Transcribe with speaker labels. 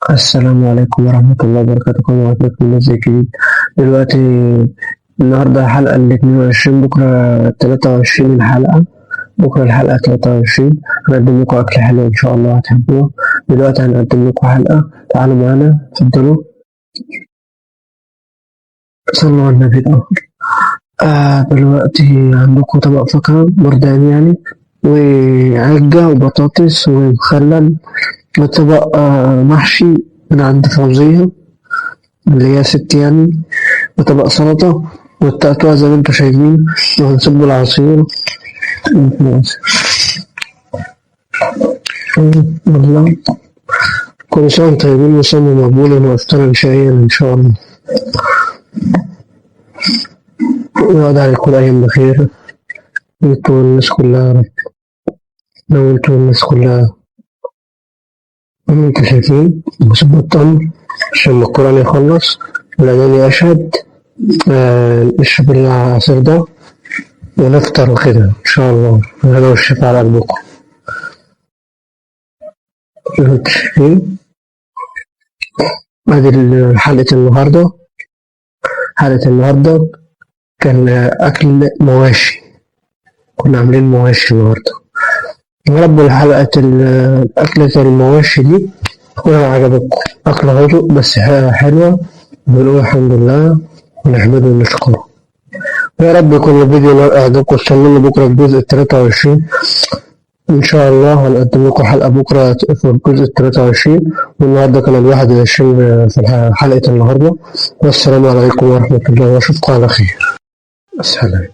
Speaker 1: السلام عليكم ورحمة الله وبركاته. كم وعدتكم جديد دلوقتي. النهاردة حلقة ال22، بكرة 23 الحلقة. بكرة الحلقة 23. هنقدم لكم أكل حلو إن شاء الله هتحبوه. دلوقتي هنقدم لكم حلقة، تعالوا معانا اتفضلوا. صلوا على النبي الأول. دلوقتي عندكم طبق فاكهة بردان يعني، وعجة وبطاطس ومخلل، وطبق محشي من عند فوزية اللي هي ست يعني، وطبق سلطة، والتقطوع زي ما انتوا شايفين، وهنصب العصير. والله كل سنة وانتم طيبين، وصوم مقبولا وافطارا شهيا ان شاء الله، ويقعد عليكم الأيام بخير انتوا والناس كلها يا رب. لو انتوا والناس كلها انتوا شايفين نصب التمر عشان ما القرآن يخلص والأذان يشهد. نشرب العصير ده ونفطر وكده إن شاء الله. هذا والشفاء على قلبكم. شايفين هذه حلقة النهاردة. حلقة النهاردة كان أكل مواشي، كنا عاملين مواشي النهاردة. يا رب الحلقة أكلة المواشي دي تكون عجبتكم. أكلة هدوء بس حلوة، بنقول الحمد لله ونحمده ونشكره. يا رب يكون الفيديو عجبكم. استنوني بكرة في الجزء 23 إن شاء الله. هنقدم لكم حلقة بكرة في الجزء 23، والنهاردة كان 21 في حلقة النهاردة. والسلام عليكم ورحمة الله، وأشوفكم على خير. السلام.